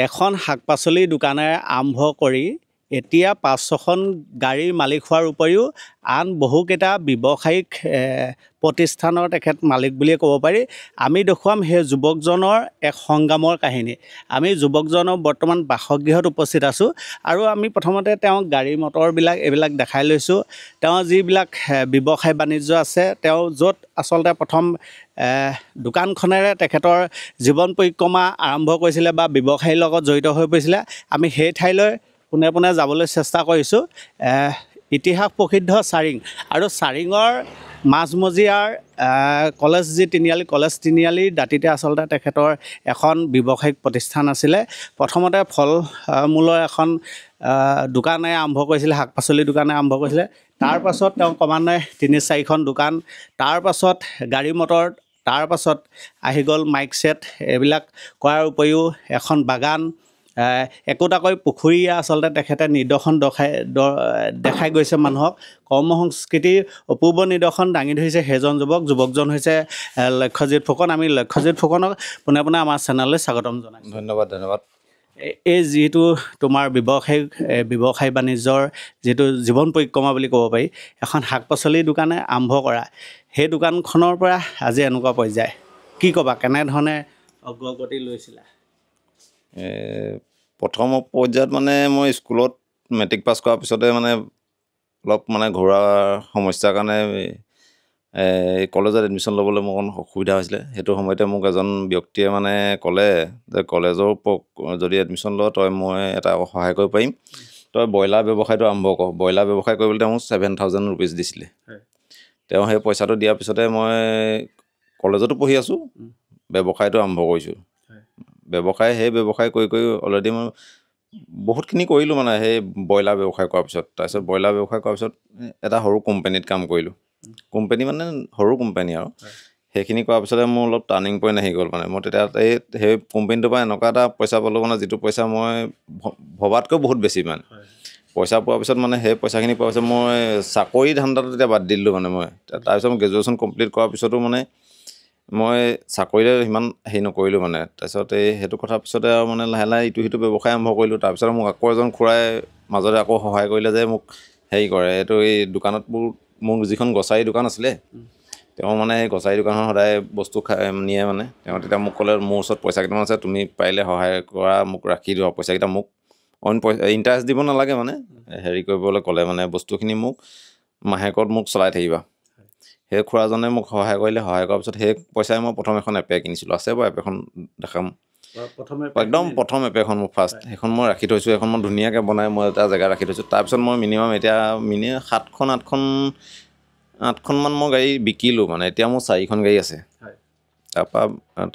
এখন শাক-পাচলিৰ দোকানেৰে আৰম্ভ কৰি এতিয়া 5-6খন গাড়ীৰ মালিক হোৱাৰ উপৰিও আন বহুকেইটা ব্যৱসায়িক প্ৰতিষ্ঠানৰ তেখেত মালিক বুলিয়ে ক'ব পাৰি। আমি দেখুৱাম সেই যুৱকজনৰ এক সংগ্ৰামৰ কাহিনী। আমি যুৱকজনৰ বৰ্তমান বাসগৃহত উপস্থিত আছোঁ আৰু আমি প্ৰথমতে তেওঁ গাড়ী মটৰবিলাক এইবিলাক দেখাই লৈছোঁ। তেওঁ যিবিলাক ব্যৱসায় বাণিজ্য আছে, তেওঁ য'ত আচলতে প্ৰথম দোকানখনেৰে তেখেতৰ জীৱন পৰিক্ৰমা আৰম্ভ কৰিছিলে বা ব্যৱসায়ীৰ লগত জড়িত হৈ পৰিছিলে, আমি সেই ঠাইলৈ পোনে পোনে যাবলৈ চেষ্টা কৰিছোঁ। ইতিহাস প্ৰসিদ্ধ চাৰিং আৰু চাৰিঙৰ মাজমজিয়াৰ কলেজ যি তিনিআলি, কলেজ তিনিআলিৰ দাঁতিতে আচলতে তেখেতৰ এখন ব্যৱসায়িক প্ৰতিষ্ঠান আছিলে। প্ৰথমতে ফল মূলৰ এখন দোকানে আৰম্ভ কৰিছিলে, শাক পাচলিৰ দোকানে আৰম্ভ কৰিছিলে। তাৰপাছত তেওঁ ক্ৰমান্বয়ে 3-4খন দোকান, তাৰপাছত গাড়ী মটৰ, তাৰপাছত আহি গ'ল মাইক ছেট, এইবিলাক কৰাৰ উপৰিও এখন বাগান, একোটাকৈ পুখুৰীয়ে আচলতে তেখেতে নিদৰ্শন দেখাই গৈছে মানুহক। কৰ্মসংস্কৃতিৰ অপূৰ্ব নিদৰ্শন দাঙি ধৰিছে সেইজন যুৱকজন হৈছে লক্ষ্যজিৎ ফুকন। আমি লক্ষ্যজিৎ ফুকনক পোনে পোনে আমাৰ চেনেললৈ স্বাগতম জনাইছোঁ। ধন্যবাদ। এই যিটো তোমাৰ ব্যৱসায় বাণিজ্যৰ যিটো জীৱন পৰিক্ৰমা বুলি ক'ব পাৰি, এখন শাক পাচলিৰ দোকানে আৰম্ভ কৰা, সেই দোকানখনৰ পৰা আজি এনেকুৱা পৰ্যায়, কি ক'বা, কেনেধৰণে অগ্ৰগতি লৈছিলা? প্ৰথম পৰ্যায়ত মানে মই স্কুলত মেট্ৰিক পাছ কৰাৰ পিছতে মানে অলপ মানে ঘৰুৱা সমস্যাৰ কাৰণে কলেজত এডমিশ্যন ল'বলৈ মোৰ অকণ অসুবিধা হৈছিলে। সেইটো সময়তে মোক এজন ব্যক্তিয়ে মানে ক'লে যে কলেজৰ যদি এডমিশ্যন লওঁ তই মই এটা সহায় কৰিব পাৰিম, তই ব্ৰইলাৰ ব্যৱসায়টো আৰম্ভ কৰ। ব্ৰইলাৰ ব্যৱসায় কৰিবলৈ তেওঁ মোক 7,000 ৰুপিজ দিছিলে। তেওঁ সেই পইচাটো দিয়াৰ পিছতে মই কলেজতো পঢ়ি আছোঁ, ব্যৱসায়টো আৰম্ভ কৰিছোঁ। সেই ব্যৱসায় কৰি অলৰেডি মই বহুতখিনি কৰিলোঁ মানে সেই ব্ৰইলাৰ ব্যৱসায় কৰাৰ পিছত। তাৰপিছত ব্ৰইলাৰ ব্যৱসায় কৰাৰ পিছত এটা সৰু কোম্পানীত কাম কৰিলোঁ। কোম্পানী মানে সৰু কোম্পানী আৰু সেইখিনি কৰাৰ পিছতে মোৰ অলপ টাৰ্ণিং পইণ্ট আহি গ'ল। মানে মই তেতিয়া সেই কোম্পানীটোৰ পৰা এনেকুৱা এটা পইচা পালোঁ, মানে যিটো পইচা মই ভবাতকৈ বহুত বেছি মানে পইচা পোৱাৰ পিছত মানে সেই পইচাখিনি পোৱাৰ পিছত মই চাকৰি ধান্দাটো তেতিয়া বাদ দিলোঁ। মানে মই তাৰপিছত মই গ্ৰেজুৱেশ্যন কমপ্লিট কৰাৰ পিছতো মানে মই চাকৰিলৈ সিমান হেৰি নকৰিলোঁ মানে। তাৰপিছত সেইটো কথাৰ পিছতে আৰু মানে লাহে লাহে ইটো সিটো ব্যৱসায় আৰম্ভ কৰিলোঁ। তাৰপিছত মোক আকৌ এজন খুৰাই মাজতে আকৌ সহায় কৰিলে যে মোক হেৰি কৰে, এইটো এই দোকানত মোৰ যিখন গ্ৰচাৰী দোকান আছিলে, তেওঁ মানে সেই গ্ৰচাৰী দোকানখন সদায় বস্তু নিয়ে মানে। তেওঁ তেতিয়া মোক ক'লে মোৰ ওচৰত পইচা কেইটামান আছে, তুমি পাৰিলে সহায় কৰা, মোক ৰাখি দিবা পইচাকেইটা, মোক অইন ইণ্টাৰেষ্ট দিব নালাগে মানে, হেৰি কৰিবলৈ ক'লে মানে বস্তুখিনি মোক মাহেকত মোক চলাই থাকিবা। সেই খুৰাজনে মোক সহায় কৰিলে। সহায় কৰাৰ পিছত সেই পইচাই মই প্ৰথম এখন এপে কিনিছিলোঁ। আছে বাৰু এপেখন দেখাম, একদম প্ৰথম এপেখন মোৰ ফাৰ্ষ্ট, সেইখন মই ৰাখি থৈছোঁ। সেইখন মই ধুনীয়াকৈ বনাই মই এটা জেগা ৰাখি থৈছোঁ। তাৰপিছত মই মিনিমাম 8খনমান মই গাড়ী বিকিলোঁ মানে। এতিয়া মোৰ 4খন গাড়ী আছে।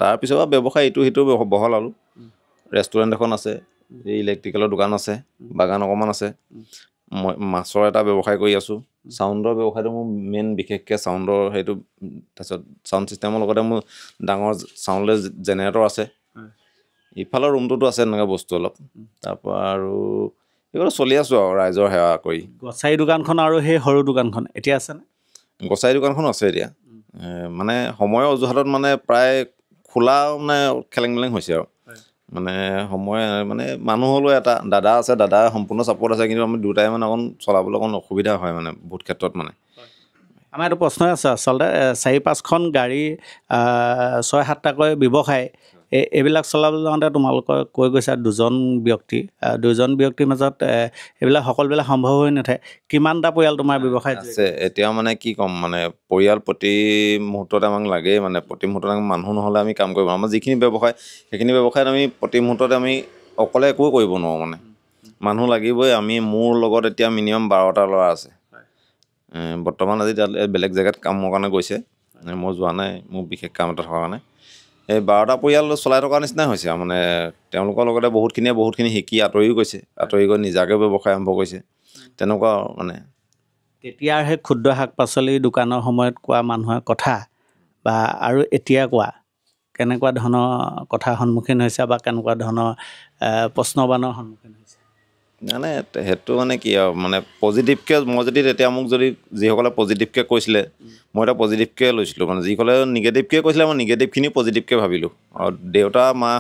তাৰপিছত ব্যৱসায় ইটো সিটো বহলালোঁ। ৰেষ্টুৰেণ্ট এখন আছে, ইলেক্ট্ৰিকেলৰ দোকান আছে, বাগান অকণমান আছে, মই মাছৰ এটা ব্যৱসায় কৰি আছোঁ। চাউণ্ডৰ ব্যৱসায়টো মোৰ মেইন, বিশেষকৈ চাউণ্ডৰ সেইটো। তাৰপিছত চাউণ্ড ছিষ্টেমৰ লগতে মোৰ ডাঙৰ চাউণ্ডলেছ জেনেৰেটৰ আছে। ইফালৰ ৰুমটোতো আছে এনেকুৱা বস্তু অলপ। তাৰপৰা আৰু এইবোৰ চলি আছোঁ আৰু ৰাইজৰ সেৱা কৰি। গ্ৰচাৰী দোকানখন আৰু সেই সৰু দোকানখন এতিয়া আছেনে? গ্ৰচাৰী দোকানখনো আছে এতিয়া, মানে সময়ৰ অজুহাতত মানে প্ৰায় খোলা মানে খেলেং মেলেং হৈছে আৰু মানে সময় মানে মানুহ হ'লেও এটা দাদা আছে, দাদা সম্পূৰ্ণ ছাপোৰ্ট আছে, কিন্তু আমি দুটাই মানে অকণ চলাবলৈ অকণ অসুবিধা হয় মানে বহুত ক্ষেত্ৰত মানে। আমাৰ এইটো প্ৰশ্ন আছে আচলতে, 4-5খন গাড়ী, 6-7টাকৈ ব্যৱসায়, এইবিলাক চলাবলৈ যাওঁতে তোমালোকৰ কৈ গৈছা দুজন ব্যক্তিৰ মাজত এইবিলাক সকলোবিলাক সম্ভৱ হৈ নুঠে। কিমানটা পৰিয়াল তোমাৰ ব্যৱসায় আছে এতিয়া? মানে কি ক'ম, মানে পৰিয়াল প্ৰতি মুহূৰ্ততে আমাক লাগেই। মানে প্ৰতি মুহূৰ্ততে মানুহ নহ'লে আমি কাম কৰিব নোৱাৰোঁ। আমাৰ যিখিনি ব্যৱসায়, সেইখিনি ব্যৱসায়ত আমি প্ৰতি মুহূৰ্ততে আমি অকলে একো কৰিব নোৱাৰোঁ মানে, মানুহ লাগিবই। মোৰ লগত এতিয়া মিনিমাম 12টা ল'ৰা আছে। বৰ্তমান আজি বেলেগ জেগাত কামৰ কাৰণে গৈছে, মই যোৱা নাই, মোৰ বিশেষ কাম এটা থকাৰ কাৰণে। এই 12টা পৰিয়াল চলাই থকাৰ নিচিনাই হৈছে আৰু মানে তেওঁলোকৰ লগতে বহুতখিনি শিকি আঁতৰিও গৈছে, আঁতৰি গৈ নিজাকৈ ব্যৱসায় আৰম্ভ কৰিছে, তেনেকুৱা মানে। তেতিয়াৰ সেই ক্ষুদ্ৰ শাক পাচলিৰ দোকানৰ সময়ত কোৱা মানুহৰ কথা বা আৰু এতিয়া কোৱা, কেনেকুৱা ধৰণৰ কথাৰ সন্মুখীন হৈছে বা কেনেকুৱা ধৰণৰ প্ৰশ্নবানৰ সন্মুখীন হৈছে? মানে সেইটো মানে কি আৰু মানে পজিটিভকৈ মই যদি তেতিয়া মোক যদি যিসকলে পজিটিভকৈ কৈছিলে মই এটা পজিটিভকৈ লৈছিলোঁ মানে যিসকলে নিগেটিভকৈ কৈছিলে মই নিগেটিভখিনি পজিটিভকৈ ভাবিলোঁ আৰু দেউতা মা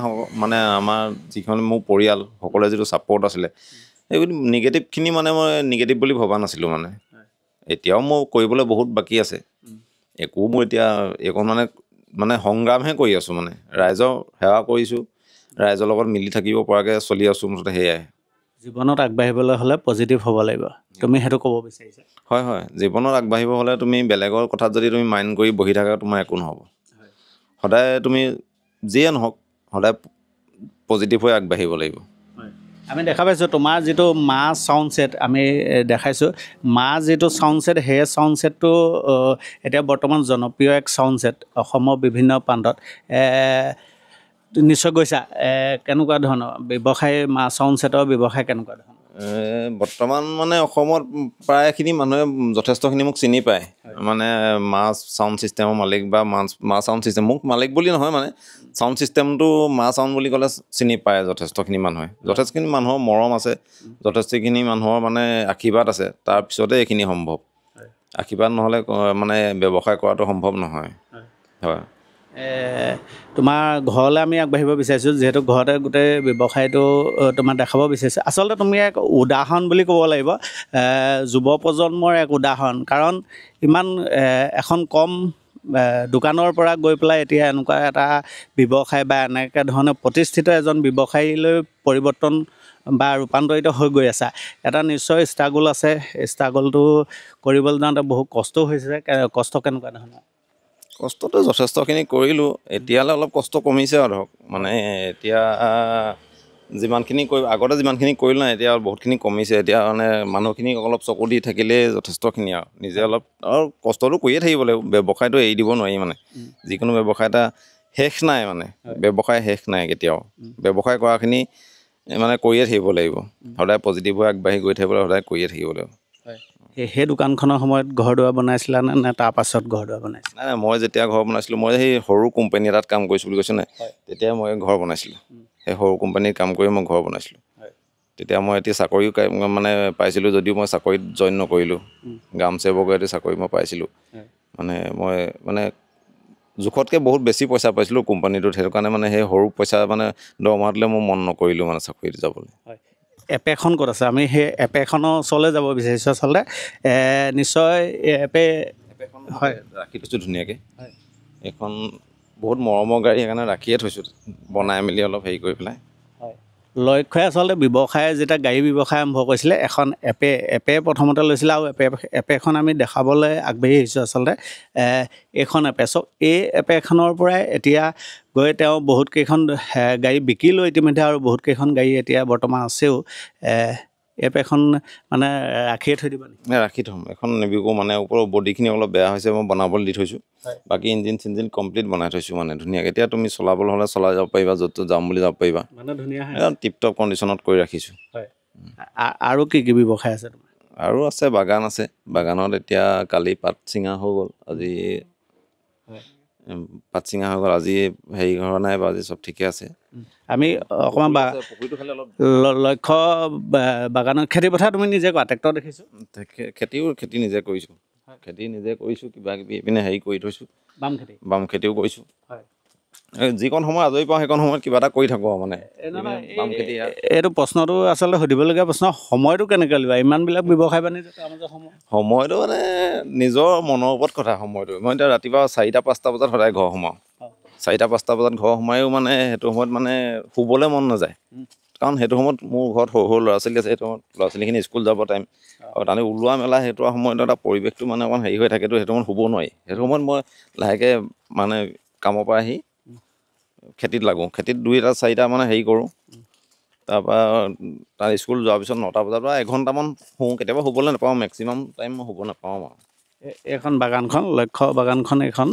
মানে আমাৰ যিখন মোৰ পৰিয়াল সকলোৱে যিটো ছাপৰ্ট আছিলে সেইবোৰ নিগেটিভখিনি মানে মই নিগেটিভ বুলি ভবা নাছিলোঁ মানে এতিয়াও মোৰ কৰিবলৈ বহুত বাকী আছে একো মোৰ এতিয়া একো মানে সংগ্ৰামহে কৰি আছোঁ মানে ৰাইজৰ সেৱা কৰিছোঁ ৰাইজৰ লগত মিলি থাকিব পৰাকৈ চলি আছোঁ মুঠতে সেয়াই জীৱনত আগবাঢ়িবলৈ হ'লে পজিটিভ হ'ব লাগিব তুমি সেইটো ক'ব বিচাৰিছা হয় হয় জীৱনত আগবাঢ়িব হ'লে তুমি বেলেগৰ কথাত যদি তুমি মাইণ্ড কৰি বহি থাকা তোমাৰ একো নহ'ব সদায় তুমি যিয়ে নহওক সদায় পজিটিভ হৈ আগবাঢ়িব লাগিব আমি দেখা পাইছোঁ তোমাৰ যিটো মা চাউণ্ড ছেট আমি দেখাইছোঁ মা যিটো চাউণ্ড ছেট সেই চাউণ্ড ছেটটো এতিয়া বৰ্তমান জনপ্ৰিয় এক চাউণ্ড ছেট অসমৰ বিভিন্ন প্ৰান্তত নিশ্চয় গৈছা কেনেকুৱা ধৰণৰ ব্যৱসায় মা চাউণ্ড ছেটৰ ব্যৱসায় কেনেকুৱা ধৰণৰ বৰ্তমান মানে অসমত প্ৰায়খিনি মানুহে যথেষ্টখিনি মোক চিনি পায় মানে মা চাউণ্ড ছিষ্টেমৰ মালিক বা মা চাউণ্ড ছিষ্টেম মোক মালিক বুলি নহয় মানে চাউণ্ড ছিষ্টেমটো মা চাউণ্ড বুলি ক'লে চিনি পায় যথেষ্টখিনি মানুহে যথেষ্টখিনি মানুহৰ মৰম আছে যথেষ্টখিনি মানুহৰ মানে আশীৰ্বাদ আছে তাৰপিছতে এইখিনি সম্ভৱ আশীৰ্বাদ নহ'লে মানে ব্যৱসায় কৰাটো সম্ভৱ নহয় হয় তোমাৰ ঘৰলৈ আমি আগবাঢ়িব বিচাৰিছোঁ যিহেতু ঘৰতে গোটেই ব্যৱসায়টো তোমাৰ দেখাব বিচাৰিছোঁ আচলতে তুমি এক উদাহৰণ বুলি ক'ব লাগিব যুৱ প্ৰজন্মৰ এক উদাহৰণ কাৰণ ইমান এখন কম দোকানৰ পৰা গৈ পেলাই এতিয়া এনেকুৱা এটা ব্যৱসায় বা এনেকৈ ধৰণে প্ৰতিষ্ঠিত এজন ব্যৱসায়ীলৈ পৰিৱৰ্তন বা ৰূপান্তৰিত হৈ গৈ আছা এটা নিশ্চয় ষ্ট্ৰাগল আছে ষ্ট্ৰাগলটো কৰিবলৈ যাওঁতে বহুত কষ্ট হৈছে কষ্ট কেনেকুৱা ধৰণৰ কষ্টটো যথেষ্টখিনি কৰিলোঁ এতিয়ালৈ অলপ কষ্ট কমিছে আৰু ধৰক মানে এতিয়া যিমানখিনি আগতে যিমানখিনি কৰিলোঁ নাই এতিয়া বহুতখিনি কমিছে এতিয়া মানে মানুহখিনিক অলপ চকু দি থাকিলেই যথেষ্টখিনি আৰু নিজে অলপ আৰু কষ্টটো কৰিয়ে থাকিব লাগিব ব্যৱসায়টো এৰি দিব নোৱাৰি মানে যিকোনো ব্যৱসায় এটা শেষ নাই মানে ব্যৱসায় শেষ নাই কেতিয়াও ব্যৱসায় কৰাখিনি মানে কৰিয়ে থাকিব লাগিব সদায় পজিটিভ হৈ আগবাঢ়ি গৈ থাকিবলৈ সদায় কৰিয়ে থাকিব লাগিব সেই দোকানখনৰ সময়ত ঘৰ দুৱাৰ বনাইছিলা নে তাৰ পাছত ঘৰ দুৱাৰ বনাইছিলা নাই মই যেতিয়া ঘৰ বনাইছিলোঁ মই সেই সৰু কোম্পানী এটাত কাম কৰিছোঁ বুলি কৈছোঁ নাই তেতিয়া মই ঘৰ বনাইছিলোঁ সেই সৰু কোম্পানীত কাম কৰি মই ঘৰ বনাইছিলোঁ তেতিয়া মই এতিয়া চাকৰিও মানে পাইছিলোঁ যদিও মই চাকৰিত জইন নকৰিলোঁ গ্ৰাম সেৱকৰ চাকৰি মই পাইছিলোঁ মানে মই মানে জোখতকৈ বহুত বেছি পইচা পাইছিলোঁ কোম্পানীটোত সেইটো কাৰণে মানে সেই সৰু পইচা মানে দৰমহাটোলৈ মই মন নকৰিলোঁ মানে চাকৰিত যাবলৈ এপেখন ক'ত আছে আমি সেই এপেখনৰ ওচৰলৈ যাব বিচাৰিছোঁ আচলতে নিশ্চয় এপেখন হয় ৰাখি থৈছোঁ ধুনীয়াকৈ এইখন বহুত মৰমৰ গাড়ী সেইকাৰণে ৰাখিয়ে থৈছোঁ বনাই মেলি অলপ হেৰি কৰি পেলাই লক্ষ্যই আচলতে ব্যৱসায় যেতিয়া গাড়ী ব্যৱসায় আৰম্ভ কৰিছিলে এখন এপে প্ৰথমতে লৈছিলে আৰু এপেখন আমি দেখাবলৈ আগবাঢ়ি আহিছোঁ আচলতে এইখন এপে চ' এই এপেখনৰ পৰাই এতিয়া গৈ তেওঁ বহুতকেইখন গাড়ী বিকিলোঁ ইতিমধ্যে আৰু বহুতকেইখন গাড়ী এতিয়া বৰ্তমান আছেও এপেখন মানে ৰাখিয়ে থৈ দিব নেকি ৰাখি থ'ম এখন নিবিকো মানে ওপৰৰ বডিখিনি অলপ বেয়া হৈছে মই বনাবলৈ দি থৈছোঁ বাকী ইঞ্জিন কমপ্লিট বনাই থৈছোঁ মানে ধুনীয়াকৈ এতিয়া তুমি চলাবলৈ হ'লে চলাই যাব পাৰিবা য'ত যাম বুলি যাব পাৰিবা মানে ধুনীয়া একদম টিপটপ কণ্ডিশ্যনত কৰি ৰাখিছোঁ আৰু কি কি ব্যৱসায় আছে তোমাৰ আৰু আছে বাগান আছে বাগানত এতিয়া কালি পাত ছিঙা হৈ গ'ল আজি পাত ছিঙা হৈ গ'ল আজি হেৰি হোৱা নাই বা আজি চব ঠিকে আছে আমি অকণমান লক্ষ্য বাগানৰ খেতি পথাৰ তুমি নিজে কৰা ট্ৰেক্টৰ দেখিছোঁ খেতি নিজে কৰিছোঁ কিবা কিবি এইপিনে হেৰি কৰি থৈছোঁ বাম খেতিও কৰিছোঁ যিকণ সময় আজৰি পাওঁ সেইকণ সময়ত কিবা এটা কৰি থাকোঁ আৰু মানে বাম খেতি এইটো প্ৰশ্নটো আচলতে সুধিবলগীয়া প্ৰশ্ন সময়টো কেনেকৈ লোৱা ইমানবিলাক ব্যৱসায় বাণিজ্য সময়টো মানে নিজৰ মনৰ ওপৰত কথা সময়টো মই এতিয়া ৰাতিপুৱা 4-5টা বজাত সদায় ঘৰ সোমাওঁ 4-5টা বজাত ঘৰ সোমায়ো মানে সেইটো সময়ত মানে শুবলৈ মন নাযায় কাৰণ সেইটো সময়ত মোৰ ঘৰত সৰু ল'ৰা ছোৱালী আছে সেইটো সময়ত ল'ৰা ছোৱালীখিনি স্কুল যাব টাইম আৰু তাতে ওলোৱা মেলা সেইটো সময়ত এটা পৰিৱেশটো মানে অকণমান হেৰি হৈ থাকেতো সেইটো সময়ত শুব নোৱাৰি সেইটো সময়ত মই লাহেকৈ মানে কামৰ পৰা আহি খেতিত লাগোঁ খেতিত 2-4টা মানে হেৰি কৰোঁ তাৰপৰা তাৰ স্কুল যোৱাৰ পিছত 9টা বজাৰ পৰা এঘণ্টামান শুওঁ কেতিয়াবা শুবলৈ নাপাওঁ মেক্সিমাম টাইম মই শুব নাপাওঁ আৰু এইখন বাগানখন লক্ষ্য বাগানখন এইখন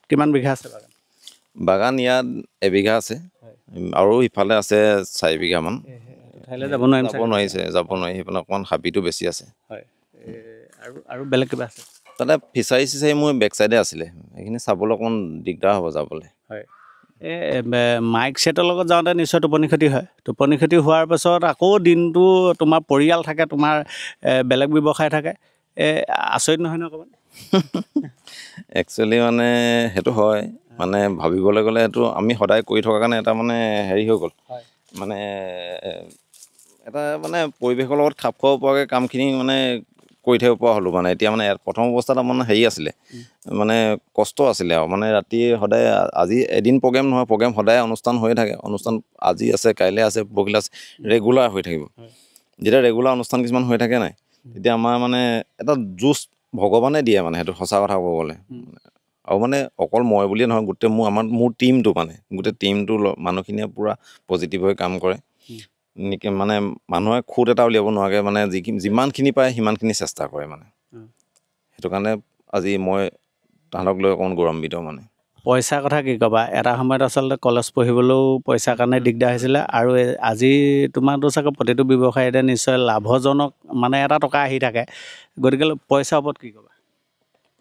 কিমান বিঘা আছে বাগান ইয়াত এবিঘা আছে আৰু ইফালে আছে 4 বিঘামান যাব নোৱাৰি সেইফালে অকণমান হাবিটো বেছি আছে আৰু বেলেগ কিবা আছে তাতে ফিচাৰী মোৰ বেক চাইডে আছিলে সেইখিনি চাবলৈ অকণমান দিগদাৰ হ'ব যাবলৈ মাইক ছেটৰ লগত যাওঁতে নিশ্চয় টোপনি ক্ষতি হয়। টোপনি ক্ষতি হোৱাৰ পাছত আকৌ দিনটো তোমাৰ পৰিয়াল থাকে, তোমাৰ বেলেগ ব্যৱসায় থাকে। আচৰিত নহয় ন অকণমান? একচুৱেলি মানে সেইটো হয়, মানে ভাবিবলৈ গ'লে সেইটো আমি সদায় কৰি থকাৰ কাৰণে এটা মানে হেৰি হৈ গ'ল, মানে এটা মানে পৰিৱেশৰ লগত খাপ খুৱাব পৰাকৈ কামখিনি মানে কৰি থাকিব পৰা হ'লোঁ। মানে এতিয়া মানে প্ৰথম অৱস্থাত মানে হেৰি আছিলে, মানে কষ্ট আছিলে আৰু মানে ৰাতি সদায় আজি এদিন প্ৰগ্ৰেম নহয়, প্ৰগ্ৰেম সদায় অনুষ্ঠান হৈয়ে থাকে। অনুষ্ঠান আজি আছে, কাইলৈ আছে, পৰহিলৈ আছে, ৰেগুলাৰ হৈ থাকিব। যেতিয়া ৰেগুলাৰ অনুষ্ঠান কিছুমান হৈ থাকে নাই, তেতিয়া আমাৰ মানে এটা জোচ ভগৱানে দিয়ে, মানে সেইটো সঁচা কথা ক'ব গ'লে। আৰু মানে অকল মই বুলিয়ে নহয়, গোটেই মোৰ টীমটো, মানে গোটেই টীমটো মানুহখিনিয়ে পূৰা পজিটিভ হৈ কাম কৰে। মানে মানুহে খুঁত এটা উলিয়াব নোৱাৰাকৈ মানে যিমানখিনি পায় সিমানখিনি চেষ্টা কৰে মানে। সেইটো কাৰণে আজি মই তাহাঁতক লৈ অকণমান গৌৰৱান্বিত। মানে পইচাৰ কথা কি ক'বা? এটা সময়ত আচলতে কলেজ পঢ়িবলৈও পইচাৰ কাৰণে দিগদাৰ হৈছিলে, আৰু আজি তোমাৰতো চাগে প্ৰতিটো ব্যৱসায়তে নিশ্চয় লাভজনক মানে এটা টকা আহি থাকে। গতিকে পইচাৰ ওপৰত কি ক'বা?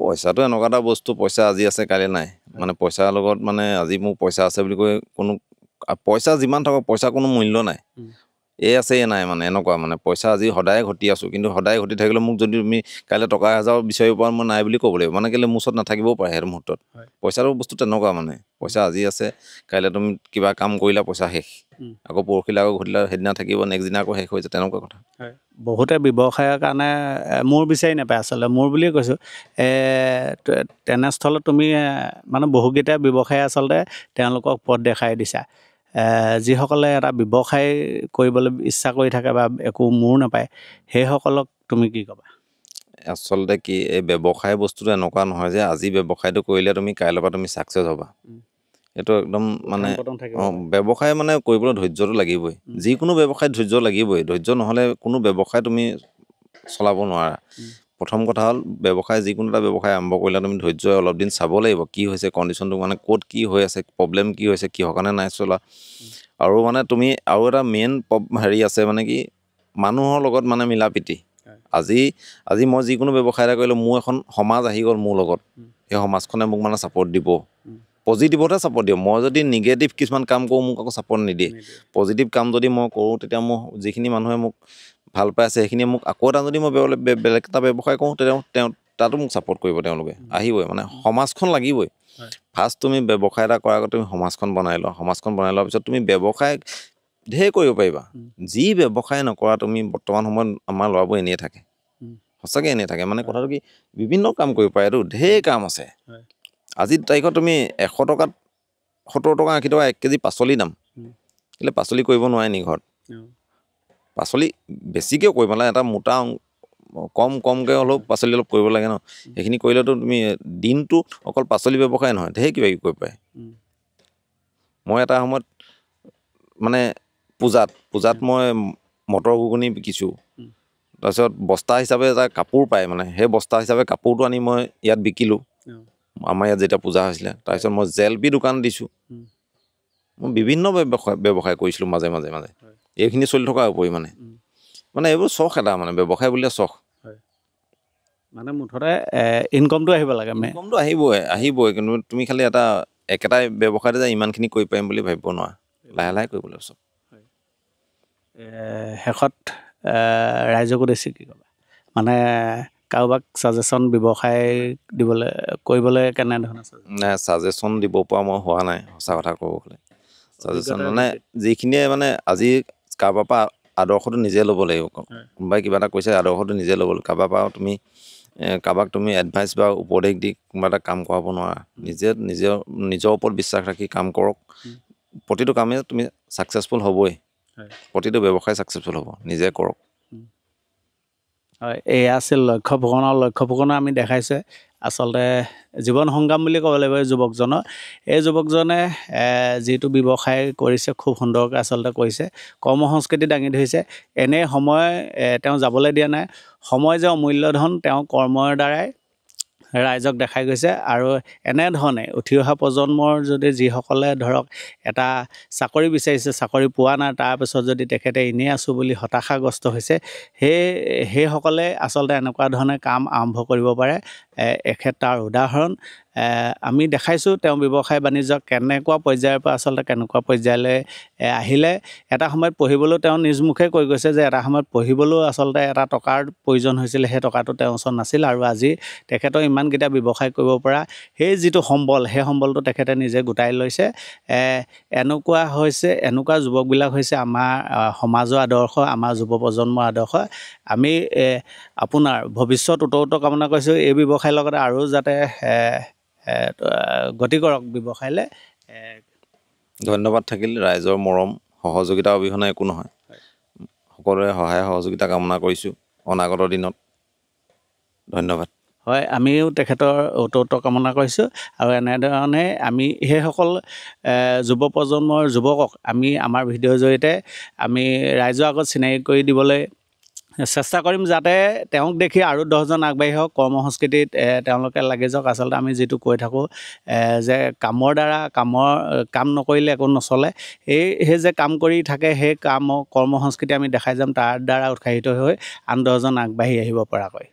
পইচাটো এনেকুৱা এটা বস্তু, পইচা আজি আছে কাইলৈ নাই। মানে পইচাৰ লগত মানে আজি মোৰ পইচা আছে বুলি কৈ পইচা যিমান থাকক, পইচাৰ কোনো মূল্য নাই। আছে নাই, মানে এনেকুৱা মানে পইচা আজি সদায় ঘটি আছোঁ, কিন্তু সদায় ঘটি থাকিলে মোক যদি তুমি কাইলৈ টকা 1000 বিচাৰিব পৰা, মই নাই বুলি ক'ব লাগিব। মানে কেলৈ মোৰ ওচৰত নাথাকিবও পাৰে সেইটো মুহূৰ্তত। পইচাটো বস্তু তেনেকুৱা মানে, পইচা আজি আছে, কাইলৈ তুমি কিবা কাম কৰিলা, পইচা শেষ। আকৌ পৰহিলৈ আকৌ ঘটিলা, সেইদিনা থাকিব, নেক্সট দিনা আকৌ শেষ হৈ যায়, তেনেকুৱা কথা। বহুতে ব্যৱসায়ৰ কাৰণে মোৰ বিচাৰি নাপায়, আচলতে মোৰ বুলিয়ে কৈছোঁ। তেনেস্থলত তুমি মানে বহুকেইটা ব্যৱসায় আচলতে তেওঁলোকক পথ দেখাই দিছা। যিসকলে এটা ব্যৱসায় কৰিবলৈ ইচ্ছা কৰি থাকে বা একো মূৰ নাপায়, সেইসকলক তুমি কি ক'বা? আচলতে কি, এই ব্যৱসায় বস্তুটো এনেকুৱা নহয় যে আজি ব্যৱসায়টো কৰিলে তুমি কাইলৈৰ পৰা তুমি ছাকচেছ হ'বা। এইটো একদম মানে ব্যৱসায় মানে কৰিবলৈ ধৈৰ্যটো লাগিবই। যিকোনো ব্যৱসায়ত ধৈৰ্য লাগিবই। ধৈৰ্য নহ'লে কোনো ব্যৱসায় তুমি চলাব নোৱাৰা। প্ৰথম কথা হ'ল, ব্যৱসায় যিকোনো এটা ব্যৱসায় আৰম্ভ কৰিলে তুমি ধৈৰ্য অলপ দিন চাব লাগিব, কি হৈছে কণ্ডিশ্যনটো, মানে ক'ত কি হৈ আছে, প্ৰব্লেম কি হৈছে, কিহৰ কাৰণে নাই চলা। আৰু মানে তুমি আৰু এটা মেইন হেৰি আছে, মানে কি মানুহৰ লগত মানে মিলা প্ৰীতি। আজি মই যিকোনো ব্যৱসায় এটা কৰিলোঁ, মোৰ এখন সমাজ আহি গ'ল মোৰ লগত, সেই সমাজখনে মোক মানে ছাপৰ্ট দিব, পজিটিভতে ছাপৰ্ট দিব। মই যদি নিগেটিভ কিছুমান কাম কৰোঁ, মোক আকৌ ছাপৰ্ট নিদিয়ে। পজিটিভ কাম যদি মই কৰোঁ, তেতিয়া মোৰ যিখিনি মানুহে মোক ভাল পাই আছে, সেইখিনিয়ে মোক আকৌ এটা যদি মই বেলেগ এটা ব্যৱসায় কৰোঁ, তেতিয়া তাতো মোক ছাপৰ্ট কৰিব, তেওঁলোকে আহিবই। মানে সমাজখন লাগিবই। ফাৰ্ষ্ট তুমি ব্যৱসায় এটা কৰাৰ আগত তুমি সমাজখন বনাই লোৱা। সমাজখন বনাই লোৱাৰ পিছত তুমি ব্যৱসায় ঢেৰ কৰিব পাৰিবা। যি ব্যৱসায় নকৰা তুমি বৰ্তমান সময়ত আমাৰ ল'ৰাবোৰ এনেই থাকে, সঁচাকৈ এনেই থাকে। মানে কথাটো কি, বিভিন্ন কাম কৰিব পাৰে, এইটো ঢেৰ কাম আছে। আজিৰ তাৰিখত তুমি 100 টকাত 70 টকা 80 টকা 1 কেজি পাচলি দাম, কেলৈ পাচলি কৰিব নোৱাৰে নি ঘৰত? পাচলি বেছিকৈ কৰিব নালাগে, এটা মোটা কমকৈ হ'লেও পাচলি অলপ কৰিব লাগে ন। সেইখিনি কৰিলেতো তুমি দিনটো অকল পাচলি ব্যৱসায় নহয়, ঢেৰ কিবা কিবি কৰিব পাৰে। মই এটা সময়ত মানে পূজাত মই মটৰ ঘুগুনি বিকিছোঁ। তাৰপিছত বস্তা হিচাপে এটা কাপোৰ পায়, মানে সেই বস্তা হিচাপে কাপোৰটো আনি মই ইয়াত বিকিলোঁ, আমাৰ ইয়াত যেতিয়া পূজা হৈছিলে। তাৰপিছত মই জেলপি দোকান দিছোঁ। মই বিভিন্ন ব্যৱসায় কৰিছিলোঁ মাজে মাজে। এইখিনি চলি থকাৰ উপৰি মানে এইবোৰ চখ এটা, মানে ব্যৱসায় বুলিলে চখ। মানে মুঠতে ইনকমটো আহিব লাগে। ইনকমটো আহিবই, কিন্তু তুমি খালি একেটাই ব্যৱসায়তে যে ইমানখিনি কৰিব পাৰিম বুলি ভাবিব নোৱাৰা। লাহে লাহে কৰিব লাগিব চব। শেষত ৰাইজক উদ্দেশ্যি কি ক'বা? মানে কাৰোবাক ছাজেশ্যন ব্যৱসায় কৰিবলৈ কেনেধৰণে? নাই, ছাজেশ্যন দিব পৰা মই হোৱা নাই, সঁচা কথা ক'ব গ'লে। ছাজেশ্যন মানে যিখিনিয়ে মানে আজি কাৰোবাৰ পৰা আদৰ্শটো নিজে ল'ব লাগিব। কোনোবাই কিবা এটা কৈছে, আদৰ্শটো নিজে ল'ব লাগিব। কাৰোবাক তুমি এডভাইচ বা উপদেশ দি কোনোবা এটা কাম কৰাব নোৱাৰা। নিজৰ ওপৰত বিশ্বাস ৰাখি কাম কৰক। প্ৰতিটো কামেই তুমি ছাকচেছফুল হ'বই। প্ৰতিটো ব্যৱসায় ছাকচেছফুল হ'ব, নিজে কৰক। হয়, এয়া আছিল লক্ষ্য ফুকনৰ আমি দেখাইছে আচলতে জীৱন সংগ্ৰাম বুলি ক'ব লাগিব এই যুৱকজনৰ। এই যুৱকজনে যিটো ব্যৱসায় কৰিছে খুব সুন্দৰকৈ আচলতে কৰিছে, কৰ্মসংস্কৃতি দাঙি ধৰিছে। এনে সময় তেওঁ যাবলৈ দিয়া নাই। সময় যে অমূল্য ধন, তেওঁ কৰ্মৰ দ্বাৰাই ৰাইজক দেখাই গৈছে। আৰু এনেধৰণে উঠি অহা প্ৰজন্মৰ যদি যিসকলে ধৰক এটা চাকৰি বিচাৰিছে, চাকৰি পোৱা নাই, তাৰপিছত যদি তেখেতে এনেই আছোঁ বুলি হতাশাগ্ৰস্ত হৈছে, সেইসকলে আচলতে এনেকুৱা ধৰণে কাম আৰম্ভ কৰিব পাৰে, এখেত তাৰ উদাহৰণ। আমি দেখাইছোঁ তেওঁ ব্যৱসায় বাণিজ্য কেনেকুৱা পৰ্যায়ৰ পৰা আচলতে কেনেকুৱা পৰ্যায়লৈ আহিলে। এটা সময়ত পঢ়িবলৈও তেওঁ নিজ মুখে কৈ গৈছে যে এটা সময়ত পঢ়িবলৈও আচলতে এটা টকাৰ প্ৰয়োজন হৈছিলে, সেই টকাটো তেওঁৰ ওচৰত নাছিল আৰু আজি তেখেতৰ ইমানকেইটা ব্যৱসায় কৰিব পৰা সেই যিটো সম্বল, সেই সম্বলটো তেখেতে নিজে গোটাই লৈছে। এনেকুৱা যুৱকবিলাক হৈছে আমাৰ সমাজৰ আদৰ্শ, আমাৰ যুৱ প্ৰজন্মৰ আদৰ্শ। আমি আপোনাৰ ভৱিষ্যত উত্তৰোত্তৰ কামনা কৰিছোঁ। এই ব্যৱসায়ৰ লগতে আৰু যাতে গতি কৰক ব্যৱসায়লৈ। ধন্যবাদ থাকিল। ৰাইজৰ মৰম সহযোগিতা অবিহনে একো নহয়। সকলোৰে সহায় সহযোগিতা কামনা কৰিছোঁ অনাগত দিনত। ধন্যবাদ। হয়, আমিও তেখেতৰ উত্তৰোত্তৰ কামনা কৰিছোঁ আৰু এনেধৰণে আমি সেইসকল যুৱ প্ৰজন্মৰ যুৱকক আমি আমাৰ ভিডিঅ'ৰ জৰিয়তে আমি ৰাইজৰ আগত চিনাকি কৰি দিবলৈ চেষ্টা কৰিম, যাতে তেওঁক দেখি আৰু 10জন আগবাঢ়ি হওক, কৰ্মসংস্কৃতিত তেওঁলোকে লাগি যাওক। আচলতে আমি যিটো কৈ থাকোঁ যে কাম নকৰিলে একো নচলে। সেই যে কাম কৰি থাকে, সেই কৰ্মসংস্কৃতি আমি দেখাই যাম, তাৰ দ্বাৰা উৎসাহিত হৈ আন 10জন আগবাঢ়ি আহিব পৰাকৈ।